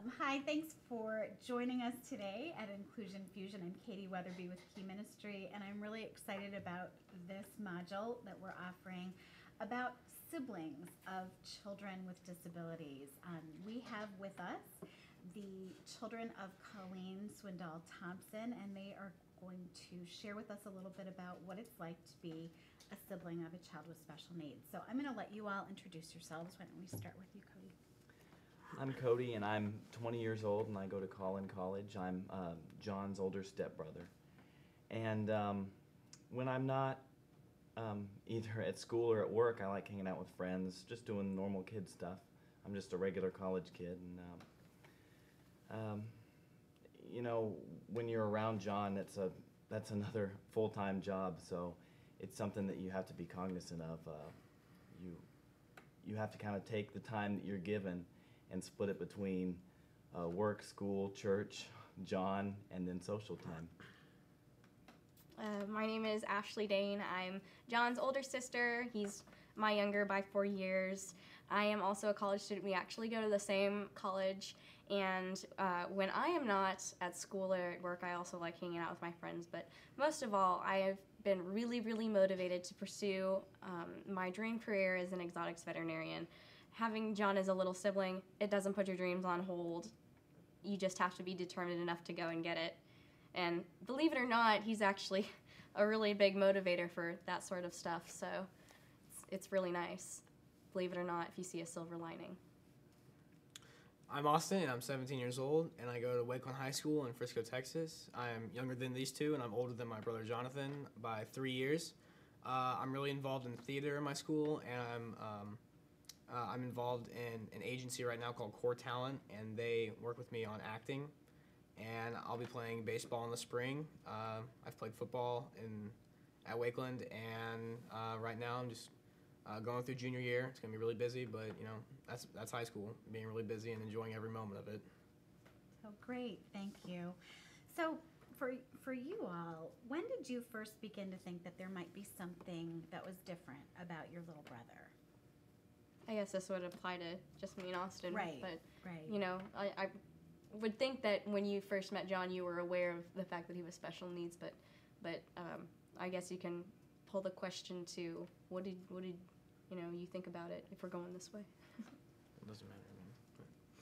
Hi, thanks for joining us today at Inclusion Fusion. I'm Katie Wetherbee with Key Ministry, and I'm really excited about this module that we're offering about siblings of children with disabilities. We have with us the children of Colleen Swindoll-Thompson, and they are going to share with us a little bit about what it's like to be a sibling of a child with special needs. So I'm going to let you all introduce yourselves. Why don't we start with you, Cody? I'm Cody, and I'm 20 years old, and I go to Collin College. I'm John's older stepbrother. And when I'm not either at school or at work, I like hanging out with friends, just doing normal kid stuff. I'm just a regular college kid. And, you know, when you're around John, that's another full-time job, so it's something that you have to be cognizant of. You have to kind of take the time that you're given and split it between work, school, church, John, and then social time. My name is Ashley Dane. I'm John's older sister. He's my younger by 4 years. I am also a college student. We actually go to the same college, and when I am not at school or at work, I also like hanging out with my friends. But most of all, I have been really, really motivated to pursue my dream career as an exotics veterinarian. Having John as a little sibling, it doesn't put your dreams on hold. You just have to be determined enough to go and get it. And believe it or not, he's actually a really big motivator for that sort of stuff. So it's really nice, believe it or not, if you see a silver lining. I'm Austin, and I'm 17 years old, and I go to Wakeland High School in Frisco, Texas. I am younger than these two, and I'm older than my brother Jonathan by 3 years. I'm really involved in theater in my school, and I'm involved in an agency right now called Core Talent, and they work with me on acting. And I'll be playing baseball in the spring. I've played football at Wakeland, and right now I'm just going through junior year. It's gonna be really busy, but you know that's high school, being really busy and enjoying every moment of it. So great, thank you. So for you all, when did you first begin to think that there might be something that was different about your little brother? I guess this would apply to just me and Austin. Right, But, right. you know, I would think that when you first met John, you were aware of the fact that he was special needs, but I guess you can pull the question to what did you think about it if we're going this way? It doesn't matter.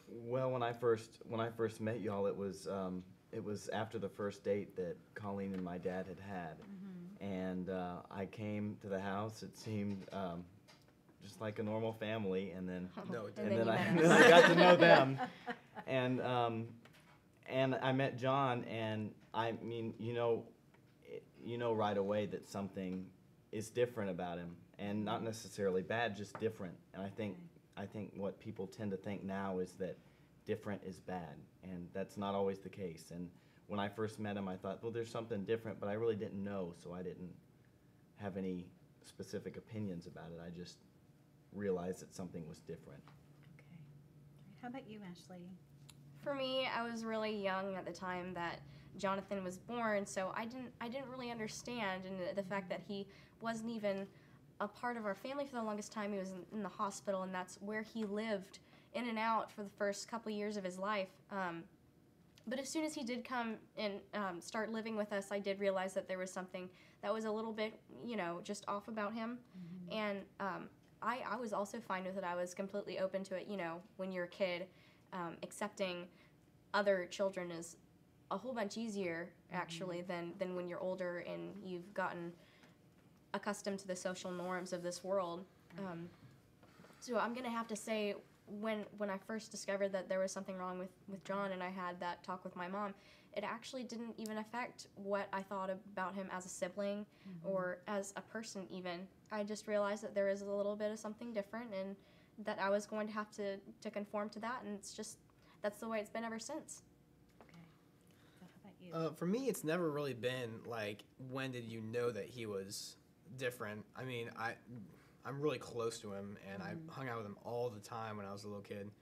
Well, when I first met y'all, it was after the first date that Colleen and my dad had, and I came to the house. It seemed just like a normal family, and then No, it And didn't. then then I got to know them, and I met John, and I mean, you know right away that something is different about him, and not necessarily bad, just different. And I think what people tend to think now is that different is bad, and that's not always the case. And when I first met him, I thought, well, there's something different, but I really didn't know, so I didn't have any specific opinions about it. I just realized that something was different. Okay. How about you, Ashley? For me, I was really young at the time that Jonathan was born, so I didn't really understand, and the fact that he wasn't even a part of our family for the longest time. He was in the hospital, and that's where he lived in and out for the first couple of years of his life. But as soon as he did come and start living with us, I did realize that there was something that was a little bit, just off about him. And I was also fine with it. I was completely open to it. When you're a kid, accepting other children is a whole bunch easier, actually, than when you're older and you've gotten accustomed to the social norms of this world. So I'm going to have to say, when I first discovered that there was something wrong with John, and I had that talk with my mom, it actually didn't even affect what I thought about him as a sibling or as a person even. I just realized that there is a little bit of something different, and that I was going to have to conform to that, and that's the way it's been ever since. Okay. So how about you? For me, it's never really been like, when did you know that he was different? I mean, I'm really close to him, and I hung out with him all the time when I was a little kid.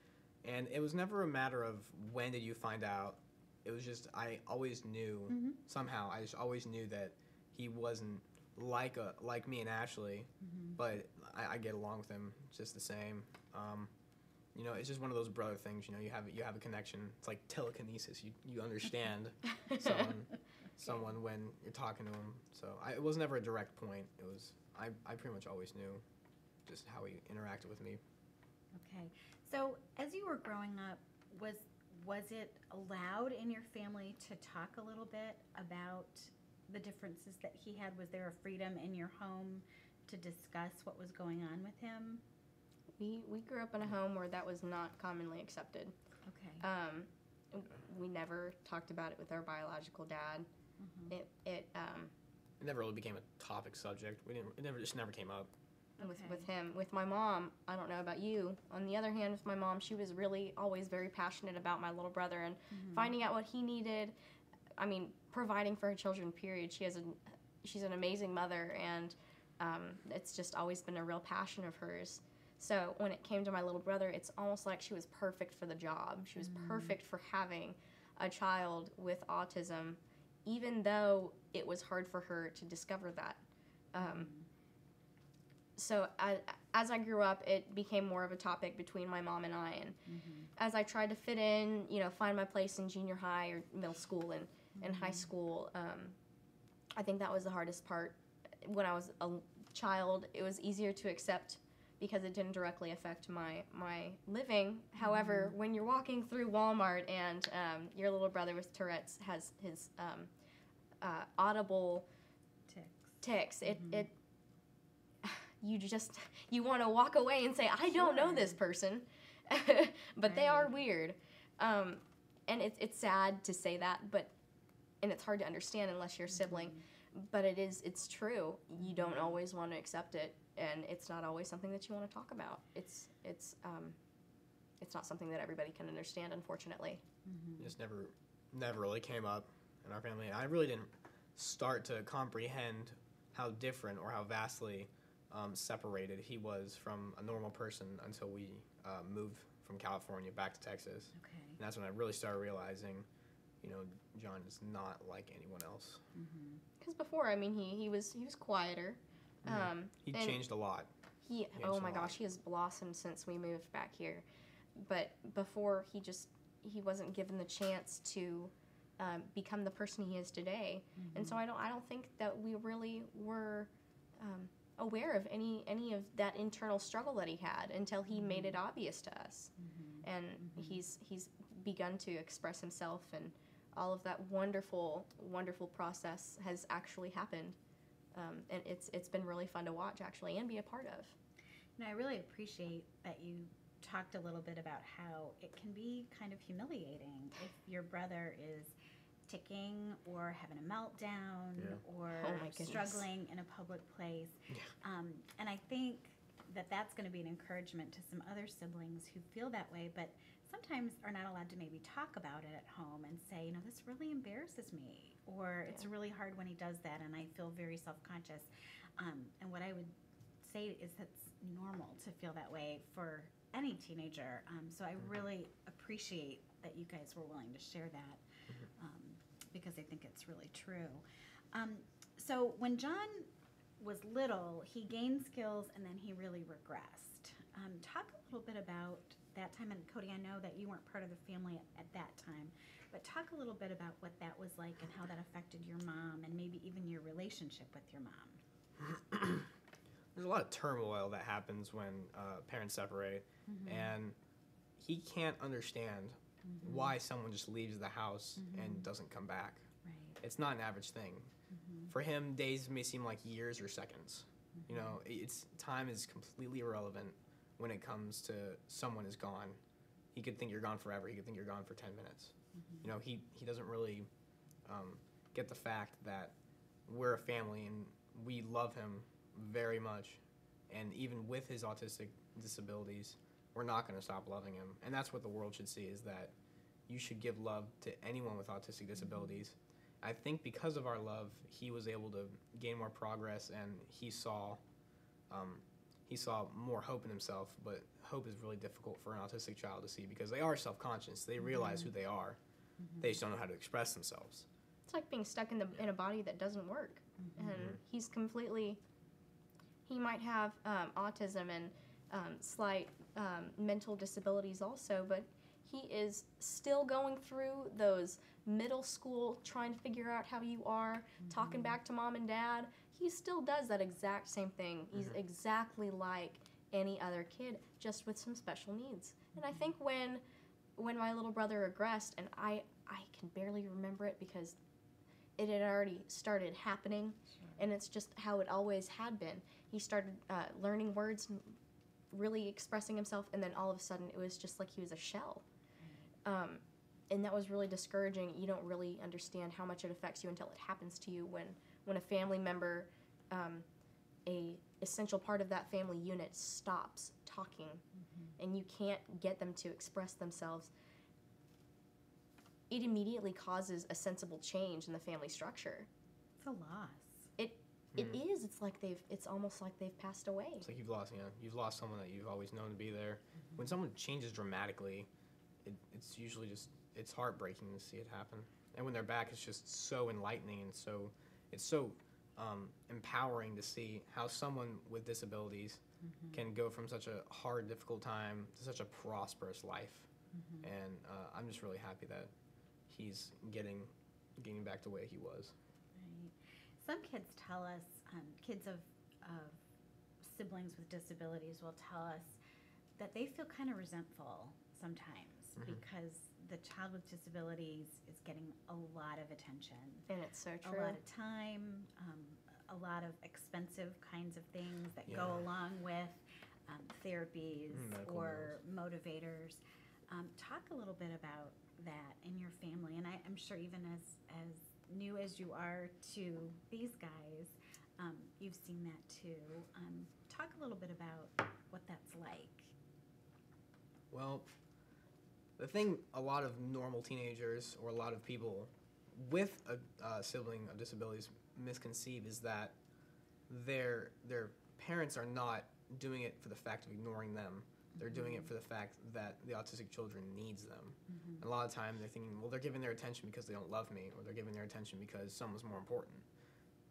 And it was never a matter of when did you find out. It was just I always knew somehow. I just always knew that he wasn't like me and Ashley, but I get along with him just the same. you know, it's just one of those brother things. You know, you have a connection. It's like telekinesis. You understand someone when you're talking to them. So it was never a direct point. It was I pretty much always knew just how he interacted with me. Okay. So as you were growing up, was it allowed in your family to talk a little bit about the differences that he had? Was there a freedom in your home to discuss what was going on with him? We grew up in a home where that was not commonly accepted. Okay. We never talked about it with our biological dad. Mhm. It It never really became a topic subject. It just never came up. Okay. with him. With my mom, I don't know about you. On the other hand, with my mom, she was really always very passionate about my little brother and finding out what he needed. I mean, providing for her children, period. She's an amazing mother, and it's just always been a real passion of hers. So when it came to my little brother, it's almost like she was perfect for the job. She was perfect for having a child with autism, even though it was hard for her to discover that. So as I grew up, it became more of a topic between my mom and I. And as I tried to fit in, you know, find my place in junior high or middle school and high school, I think that was the hardest part. When I was a child, it was easier to accept because it didn't directly affect my living. However, when you're walking through Walmart and your little brother with Tourette's has his audible tics, you want to walk away and say, I don't know this person, but they are weird. And it's sad to say that, and it's hard to understand unless you're a sibling, but it's true. You don't always want to accept it, and it's not always something that you want to talk about. It's not something that everybody can understand, unfortunately. It just never really came up in our family. I really didn't start to comprehend how different or how vastly separated he was from a normal person until we moved from California back to Texas. Okay. And that's when I really started realizing, you know, John is not like anyone else. Because before, I mean, he was quieter. He changed a lot. Oh my gosh, he has blossomed since we moved back here. But before, he wasn't given the chance to become the person he is today. And so I don't think that we really were aware of any of that internal struggle that he had until he made it obvious to us. And he's begun to express himself, and all of that wonderful process has actually happened. And it's been really fun to watch, actually, and be a part of. And I really appreciate that you talked a little bit about how it can be kind of humiliating if your brother is ticking or having a meltdown or struggling in a public place. And I think that that's going to be an encouragement to some other siblings who feel that way, but sometimes are not allowed to maybe talk about it at home and say, you know, this really embarrasses me, or it's really hard when he does that and I feel very self-conscious. And what I would say is that's normal to feel that way for any teenager. So I really appreciate that you guys were willing to share that, because I think it's really true. So when John was little, he gained skills and then he really regressed. Talk a little bit about that time. And Cody, I know that you weren't part of the family at that time, but talk a little bit about what that was like and how that affected your mom and maybe even your relationship with your mom. There's a lot of turmoil that happens when parents separate, and he can't understand why someone just leaves the house and doesn't come back. Right. It's not an average thing. For him, days may seem like years or seconds. You know, time is completely irrelevant when it comes to someone is gone. He could think you're gone forever. He could think you're gone for 10 minutes. You know, he doesn't really get the fact that we're a family and we love him very much. And even with his autistic disabilities, we're not going to stop loving him. And that's what the world should see, is that you should give love to anyone with autistic disabilities. I think because of our love, he was able to gain more progress, and he saw more hope in himself. But hope is really difficult for an autistic child to see because they are self-conscious. They realize who they are. They just don't know how to express themselves. It's like being stuck in a body that doesn't work. And he might have autism and slight mental disabilities also, but he is still going through those middle school, trying to figure out how you are, talking back to mom and dad. He still does that exact same thing. He's exactly like any other kid, just with some special needs. And I think when my little brother regressed, and I can barely remember it because it had already started happening, and it's just how it always had been. He started learning words, really expressing himself, and then all of a sudden it was just like he was a shell. And that was really discouraging. You don't really understand how much it affects you until it happens to you, when a family member, a essential part of that family unit, stops talking, and you can't get them to express themselves. It immediately causes a sensible change in the family structure. It's a loss. It is. It's almost like they've passed away. It's like you've lost someone that you've always known to be there. When someone changes dramatically, it's usually it's heartbreaking to see it happen. And when they're back, it's just so enlightening, and it's so empowering to see how someone with disabilities can go from such a hard, difficult time to such a prosperous life. And I'm just really happy that he's getting back to where he was. Right. Some kids tell us, kids of siblings with disabilities will tell us that they feel kind of resentful sometimes because the child with disabilities is getting a lot of attention. And it's so true. A lot of time, a lot of expensive kinds of things that go along with therapies or motivators. Talk a little bit about that in your family, and I'm sure even as new as you are to these guys, you've seen that too. Talk a little bit about what that's like. Well, the thing a lot of normal teenagers or a lot of people with a sibling of disabilities misconceive is that their parents are not doing it for the fact of ignoring them. They're doing it for the fact that the autistic children needs them. And a lot of time they're thinking, well, they're giving their attention because they don't love me, or they're giving their attention because someone's more important.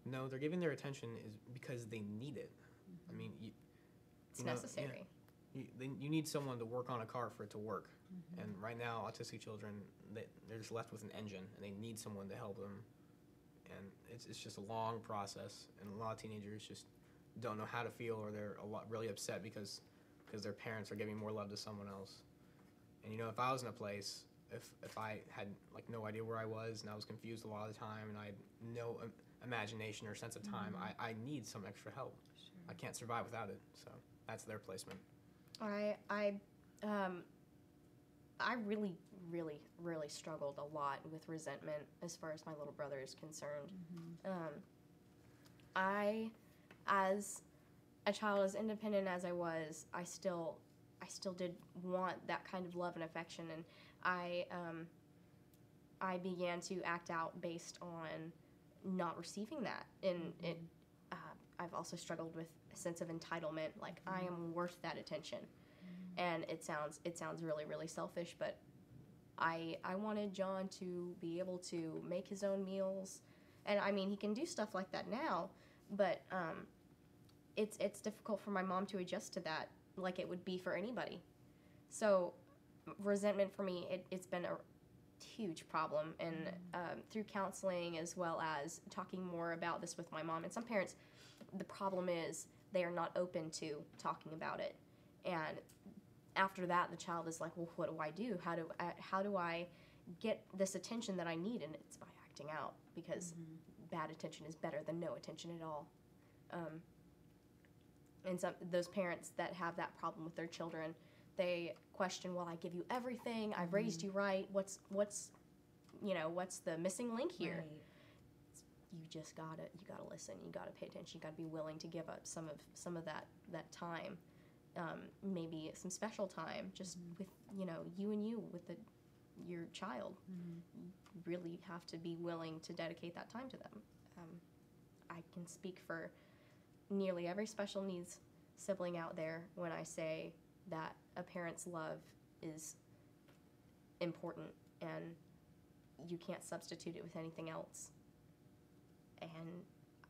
No, they're giving their attention is because they need it. I mean, it's necessary. You need someone to work on a car for it to work. And right now, autistic children, they're just left with an engine, and they need someone to help them. And it's just a long process, and a lot of teenagers just don't know how to feel, or they're really upset because their parents are giving more love to someone else. And if I was in a place, if I had no idea where I was, and I was confused a lot of the time, and I had no imagination or sense of time, I need some extra help. Sure. I can't survive without it. So that's their placement. I really, really, really struggled a lot with resentment as far as my little brother is concerned. As a child, as independent as I was, I still did want that kind of love and affection, and I began to act out based on not receiving that, and I've also struggled with a sense of entitlement, like I am worth that attention, and it sounds really, really selfish, but I wanted John to be able to make his own meals, and I mean he can do stuff like that now, but it's difficult for my mom to adjust to that like it would be for anybody. So resentment for me, it's been a huge problem, and through counseling as well as talking more about this with my mom. And some parents, the problem is they are not open to talking about it, and after that the child is like, well, what do I do? How do I get this attention that I need? And it's by acting out, because bad attention is better than no attention at all. And those parents that have that problem with their children, they question, well, I give you everything, I've raised you right, what's the missing link here? Right. You gotta listen, you gotta pay attention, you gotta be willing to give up some of that time, maybe some special time, just with you with your child. You really have to be willing to dedicate that time to them. I can speak for nearly every special needs sibling out there when I say that a parent's love is important, and you can't substitute it with anything else. And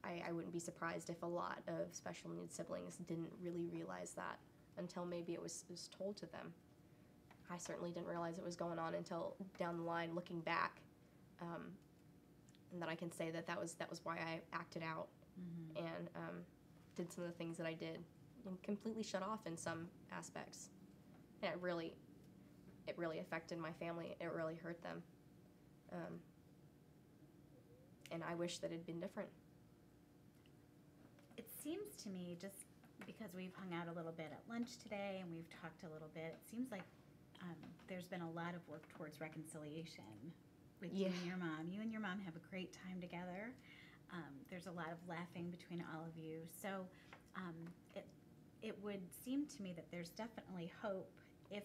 I wouldn't be surprised if a lot of special needs siblings didn't really realize that until maybe it was told to them. I certainly didn't realize it was going on until down the line, looking back, and that I can say that was why I acted out and did some of the things that I did, and completely shut off in some aspects. And it really affected my family. It really hurt them, and I wish that it had been different. It seems to me, just because we've hung out a little bit at lunch today and we've talked a little bit, it seems like there's been a lot of work towards reconciliation with you and your mom. You and your mom have a great time together. There's a lot of laughing between all of you. So it would seem to me that there's definitely hope if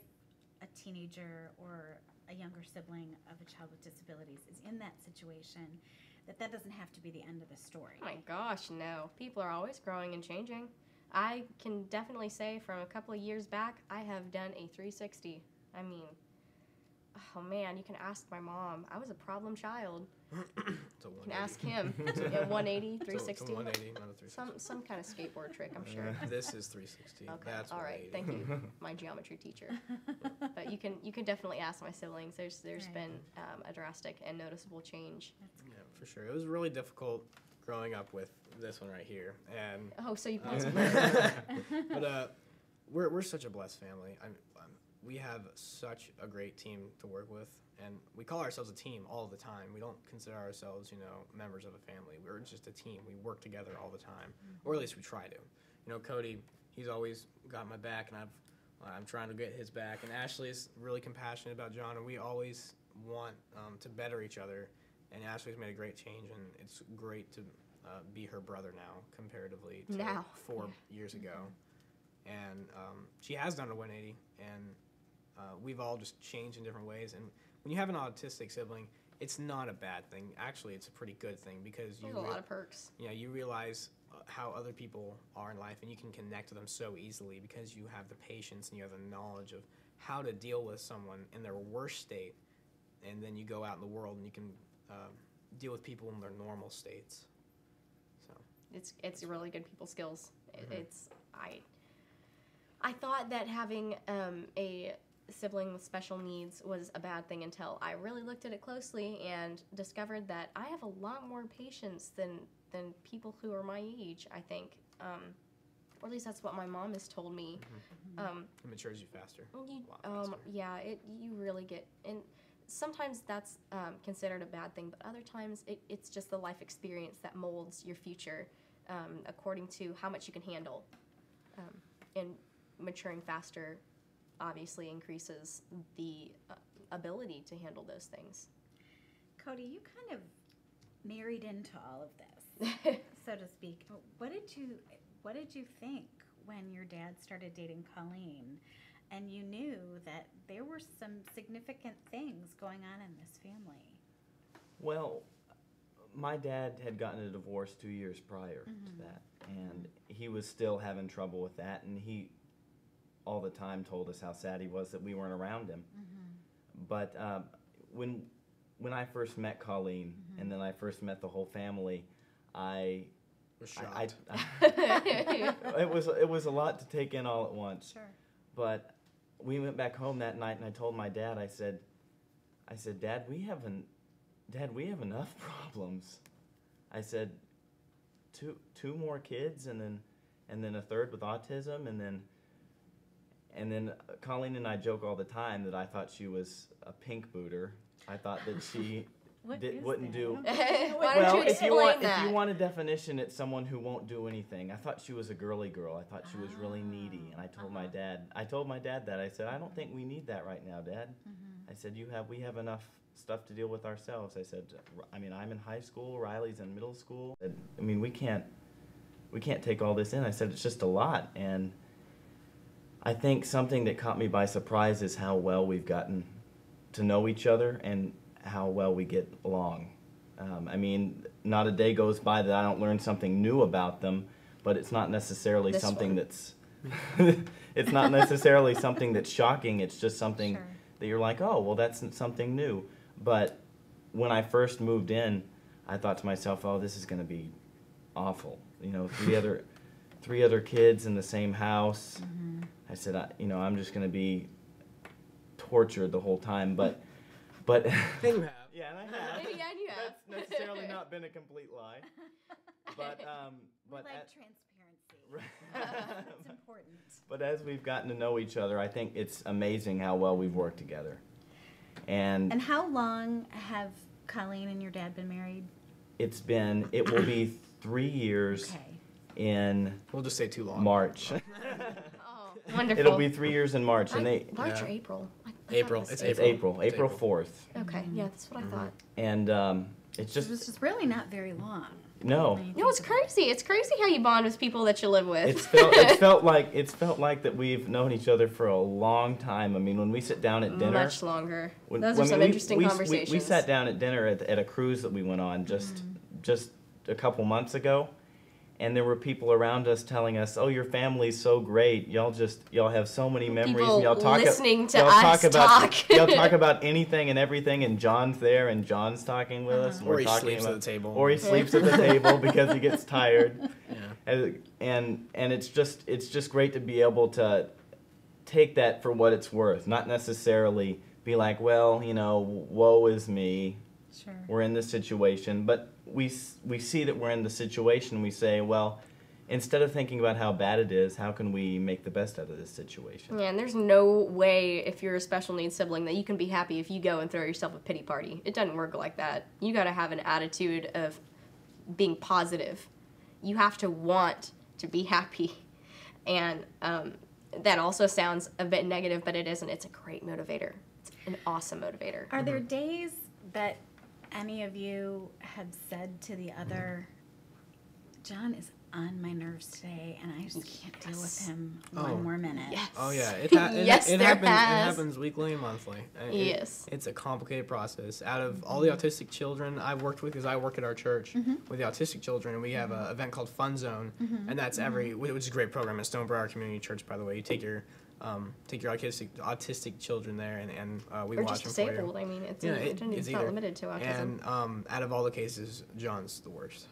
a teenager or a younger sibling of a child with disabilities is in that situation, that doesn't have to be the end of the story. Oh my gosh, no. People are always growing and changing. I can definitely say from a couple of years back, I have done a 360. I mean, oh man, you can ask my mom. I was a problem child. It's a 180. You can ask him. 180, 360. It's a 180, not a 360. Some kind of skateboard trick, I'm sure. This is 360. Okay, That's all right, 180. thank you, my geometry teacher. But you can definitely ask my siblings. There's Right. been a drastic and noticeable change. Yeah, for sure. It was really difficult growing up with this one right here, and Oh, so you but we're such a blessed family. We have such a great team to work with, and we call ourselves a team all the time. We don't consider ourselves, members of a family. We're just a team. We work together all the time, or at least we try to. Cody, he's always got my back, and I'm trying to get his back. And Ashley's really compassionate about John, and we always want to better each other. And Ashley's made a great change, and it's great to be her brother now, comparatively to 4 years ago. And she has done a 180, and we've all just changed in different ways. And when you have an autistic sibling, it's not a bad thing. Actually, it's a pretty good thing, because There's a lot of perks. You realize how other people are in life, and you can connect to them so easily because you have the patience and you have the knowledge of how to deal with someone in their worst state, and then you go out in the world and you can deal with people in their normal states. So It's really good people skills. It's I thought that having a sibling with special needs was a bad thing until I really looked at it closely and discovered that I have a lot more patience than people who are my age, I think. Or at least that's what my mom has told me. It matures you faster. A lot faster. Yeah, you really get, and sometimes that's considered a bad thing, but other times it's just the life experience that molds your future according to how much you can handle. And maturing faster obviously increases the ability to handle those things. Cody, you kind of married into all of this, so to speak. What did you think when your dad started dating Colleen, and you knew that there were some significant things going on in this family? Well, my dad had gotten a divorce 2 years prior to that, and he was still having trouble with that, and he all the time told us how sad he was that we weren't around him. But when I first met Colleen, and then I first met the whole family, I was shocked. it was a lot to take in all at once. Sure. But we went back home that night, and I told my dad, I said, Dad, we have enough problems. I said, two more kids, and then a third with autism, and then Colleen and I joke all the time that I thought she was a pink booter. I thought that she wouldn't do. Why don't you explain that? If you want a definition, it's someone who won't do anything. I thought she was a girly girl. I thought she was really needy, and I told my dad that. I said, I don't think we need that right now, Dad. I said, we have enough stuff to deal with ourselves. I said, I'm in high school. Riley's in middle school. We can't take all this in. I said, it's just a lot. And I think something that caught me by surprise is how well we've gotten to know each other and how well we get along. Not a day goes by that I don't learn something new about them, but it's not necessarily that's it's not necessarily something that's shocking. It's just something that you're like, oh, well, that's something new. But when I first moved in, I thought to myself, oh, this is going to be awful. Three other kids in the same house. I said, I'm just going to be tortured the whole time, but Then you have. yeah, and I have. Yeah, and you have. That's necessarily not been a complete lie, but We but like transparency. It's important. But as we've gotten to know each other, I think it's amazing how well we've worked together. And how long have Colleen and your dad been married? it will be 3 years in We'll just say too long. March. Oh, wonderful. It'll be 3 years in March, and March or Yeah. April? I thought April. it was It's it's April. April April. 4th, Okay, yeah, that's what I thought. and it's This just is really not very long. no. when you No, it's think about it. crazy. It's crazy how you bond with people that you live with. It's felt like that we've known each other for a long time. I mean, when we sit down at dinner, Much longer. when- Those I are mean, some interesting we conversations. sat down at dinner at a cruise that we went on just a couple months ago, and there were people around us telling us, "Oh, your family's so great. Y'all have so many memories, People and y'all talk listening to y'all us talk about talk." y'all talk about anything and everything." And John's there, and John's talking with us, and Or we're he talking sleeps at about, the table. or he sleeps at the table because he gets tired. Yeah. And it's just great to be able to take that for what it's worth, not necessarily be like, well, woe is me, Sure. we're in this situation, but we see that we're in the situation, we say, well, instead of thinking about how bad it is, how can we make the best out of this situation? Yeah, and there's no way if you're a special needs sibling that you can be happy if you go and throw yourself a pity party. It doesn't work like that. You got to have an attitude of being positive. You have to want to be happy. And that also sounds a bit negative, but it isn't. It's a great motivator. It's an awesome motivator. Are there days that any of you have said to the other, John is on my nerves today, and I just can't deal with him Oh. one more minute? Yes. Oh yeah, Yes, it there happens. has. It happens weekly and monthly. Yes. It's a complicated process. Out of all the autistic children I've worked with, because I work at our church with the autistic children, and we have an event called Fun Zone, and that's which is a great program at Stonebriar Community Church, by the way. You take your autistic children there, and we Or watch just them for you. disabled. I mean, it's, Yeah, it's not either. limited to autism. And out of all the cases, John's the worst.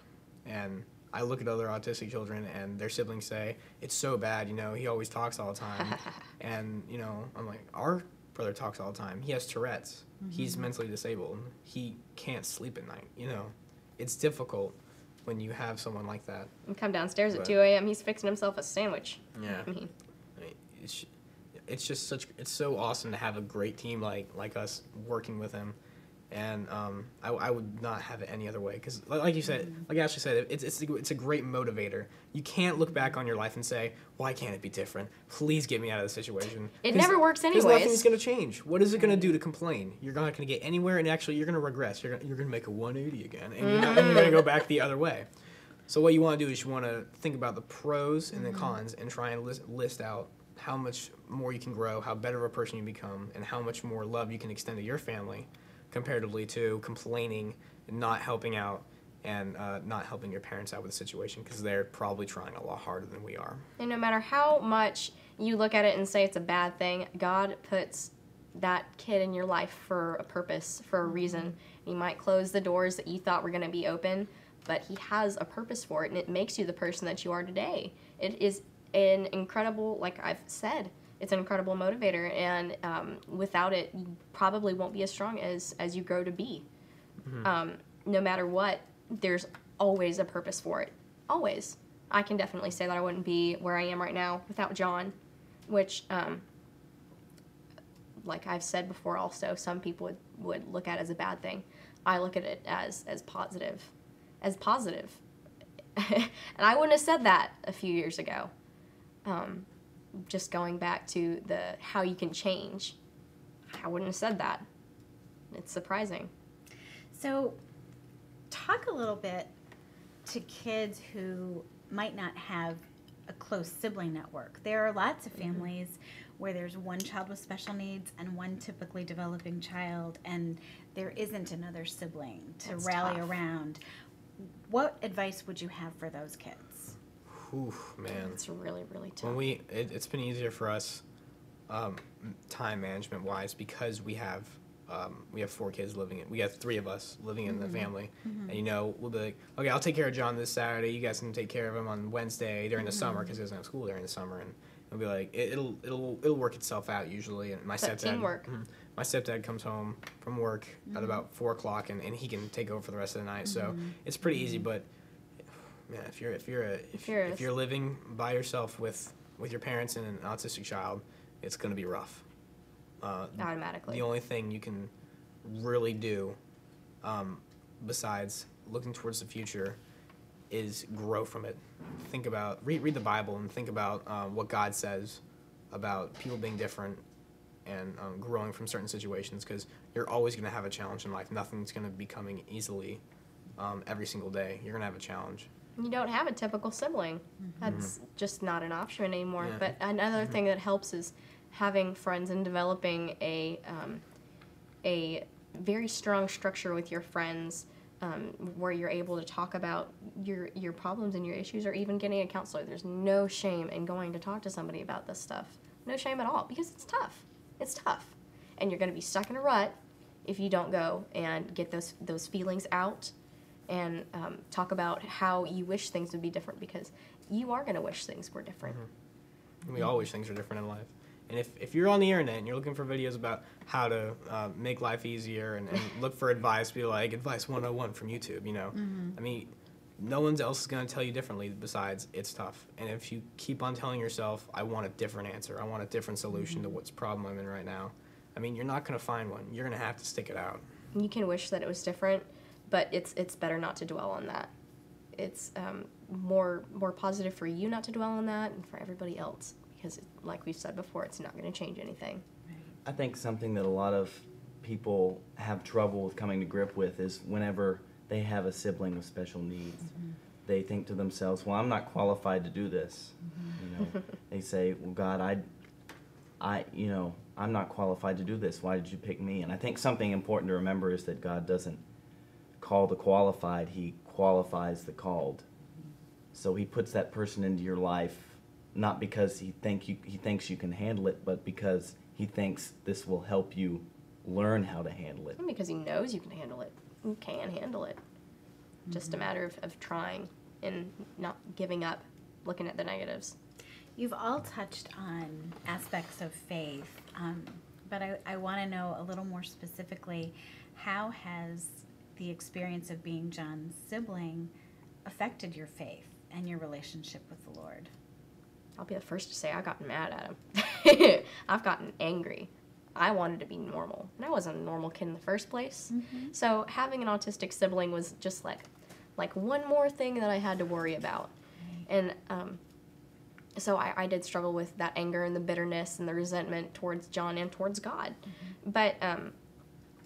And I look at other autistic children, and their siblings say, it's so bad, he always talks all the time. And, I'm like, our brother talks all the time. He has Tourette's. He's mentally disabled. He can't sleep at night, It's difficult when you have someone like that. And come downstairs at But- 2 a.m., he's fixing himself a sandwich. Yeah. I mean, It's just it's so awesome to have a great team like us working with him, and I would not have it any other way, because like you said, like Ashley said, it's a great motivator. You can't look back on your life and say, why can't it be different? Please get me out of the situation. It never works Because anyways. nothing's going to change. What is it going to do to complain? You're not going to get anywhere, and actually you're going to regress. You're going to make a 180 again, and you're going to go back the other way. So what you want to do is you want to think about the pros and the cons, and try and list out how much more you can grow, how better of a person you become, and how much more love you can extend to your family comparatively to complaining and not helping out, and not helping your parents out with the situation, because they're probably trying a lot harder than we are. And no matter how much you look at it and say it's a bad thing, God puts that kid in your life for a purpose, for a reason. He might close the doors that you thought were going to be open, but he has a purpose for it, and it makes you the person that you are today. It is an incredible, like I've said, it's an incredible motivator, and without it, you probably won't be as strong as you grow to be. No matter what, there's always a purpose for it. Always. I can definitely say that I wouldn't be where I am right now without John, which, like I've said before also, some people would look at as a bad thing. I look at it as positive. As positive. And I wouldn't have said that a few years ago. Just going back to the how you can change, I wouldn't have said that. It's surprising. So, talk a little bit to kids who might not have a close sibling network. There are lots of families where there's one child with special needs and one typically developing child, and there isn't another sibling to That's rally tough. around. What advice would you have for those kids? Oof, man. It's really, really tough. When it's been easier for us, time management wise, because we have 4 kids we have 3 of us living in the family, and we'll be like, okay, I'll take care of John this Saturday. You guys can take care of him on Wednesday during the summer, because he doesn't have school during the summer, and It'll be like it'll work itself out usually. And my It's that stepdad, teamwork. my stepdad comes home from work at about 4 o'clock, and he can take over for the rest of the night. So it's pretty easy. But man, if you're living by yourself with your parents and an autistic child, it's gonna be rough. Automatically. The only thing you can really do, besides looking towards the future, is grow from it. Think about read the Bible and think about what God says about people being different and growing from certain situations, because you're always going to have a challenge in life. Nothing's going to be coming easily every single day. You're going to have a challenge. You don't have a typical sibling. That's just not an option anymore. Yeah. But another thing that helps is having friends and developing a very strong structure with your friends, where you're able to talk about your problems and your issues, or even getting a counselor. There's no shame in going to talk to somebody about this stuff. No shame at all, because it's tough. It's tough. And you're going to be stuck in a rut if you don't go and get those feelings out and talk about how you wish things would be different, because you are going to wish things were different. We all wish things were different in life. And if you're on the internet and you're looking for videos about how to make life easier and look for advice, be like Advice 101 from YouTube, I mean, no one else is going to tell you differently besides it's tough. And if you keep on telling yourself, I want a different answer, I want a different solution to what's problem I'm in right now, I mean, you're not going to find one. You're going to have to stick it out. You can wish that it was different, but it's better not to dwell on that. It's more positive for you not to dwell on that, and for everybody else, because like we've said before, it's not going to change anything. I think something that a lot of people have trouble with coming to grip with is whenever they have a sibling with special needs, they think to themselves, well, I'm not qualified to do this. They say, well, God, I'm not qualified to do this. Why did you pick me? And I think something important to remember is that God doesn't call the qualified, he qualifies the called. So he puts that person into your life not because he thinks you can handle it, but because he thinks this will help you learn how to handle it. And because he knows you can handle it. You can handle it. Just a matter of trying and not giving up, looking at the negatives. You've all touched on aspects of faith, but I want to know a little more specifically, how has the experience of being John's sibling affected your faith and your relationship with the Lord? I'll be the first to say I got mad at him. I've gotten angry. I wanted to be normal, and I wasn't a normal kid in the first place. So having an autistic sibling was just like one more thing that I had to worry about. And so I did struggle with that anger and the bitterness and the resentment towards John and towards God. But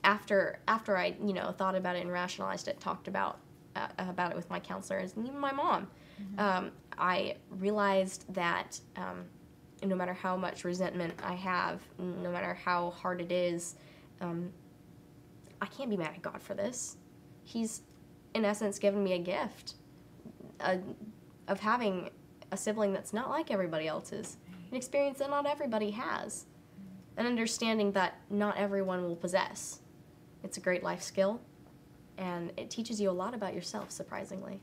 after I thought about it and rationalized it, talked about it with my counselors and even my mom, I realized that no matter how much resentment I have, no matter how hard it is, I can't be mad at God for this. He's, in essence, given me a gift of having a sibling that's not like everybody else's, an experience that not everybody has, an understanding that not everyone will possess. It's a great life skill, and it teaches you a lot about yourself, surprisingly,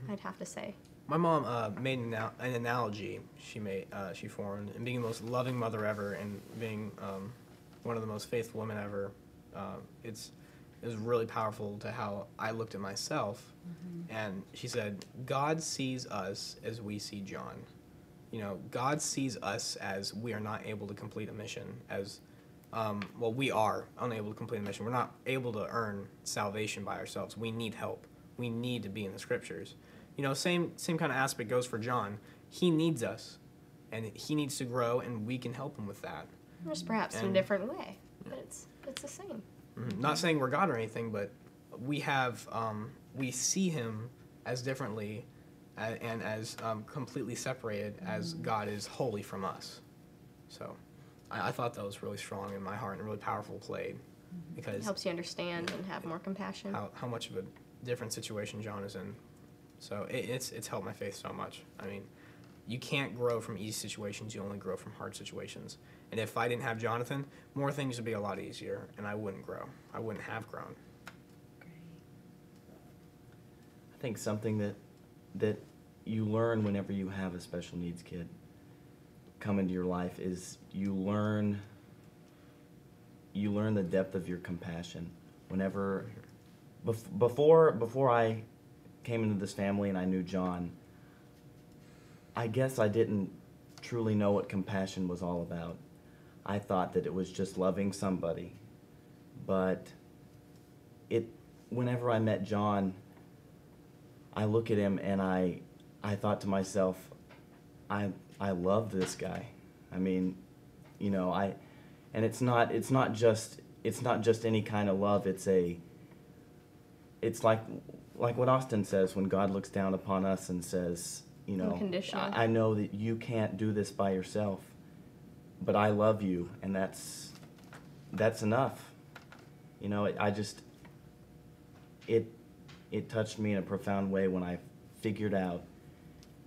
I'd have to say. My mom made an analogy she formed, and being the most loving mother ever and being one of the most faithful women ever. It was really powerful to how I looked at myself. And she said, God sees us as we see John. God sees us as we are not able to complete a mission, as we are unable to complete a mission. We're not able to earn salvation by ourselves. We need help. We need to be in the scriptures. Same kind of aspect goes for John. He needs us, and he needs to grow, and we can help him with that. Just perhaps in a different way, but it's the same. Not saying we're God or anything, but we see him as differently and as completely separated as God is holy from us. So I thought that was really strong in my heart and really powerful played, because It helps you understand and have more compassion. how much of a different situation John is in. So it's helped my faith so much. I mean, you can't grow from easy situations. You only grow from hard situations. And if I didn't have Jonathan, more things would be a lot easier, and I wouldn't grow. I wouldn't have grown. I think something that you learn whenever you have a special needs kid come into your life is you learn the depth of your compassion. Whenever before I came into this family and I knew John, I guess I didn't truly know what compassion was all about. I thought that it was just loving somebody. But whenever I met John, I look at him and I thought to myself, I love this guy. I mean, you know, and it's not just any kind of love. It's like what Austin says when God looks down upon us and says, you know, Unconditional. I know that you can't do this by yourself, but I love you, and that's enough. You know, it touched me in a profound way when I figured out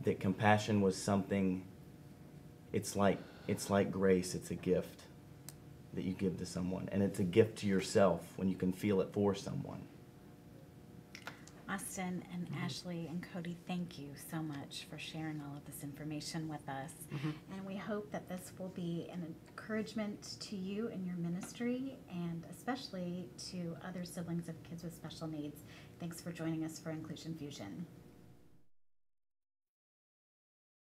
that compassion was something. It's like grace. It's a gift that you give to someone, and it's a gift to yourself when you can feel it for someone. Austin and Ashley and Cody, thank you so much for sharing all of this information with us. And we hope that this will be an encouragement to you in your ministry, and especially to other siblings of kids with special needs. Thanks for joining us for Inclusion Fusion.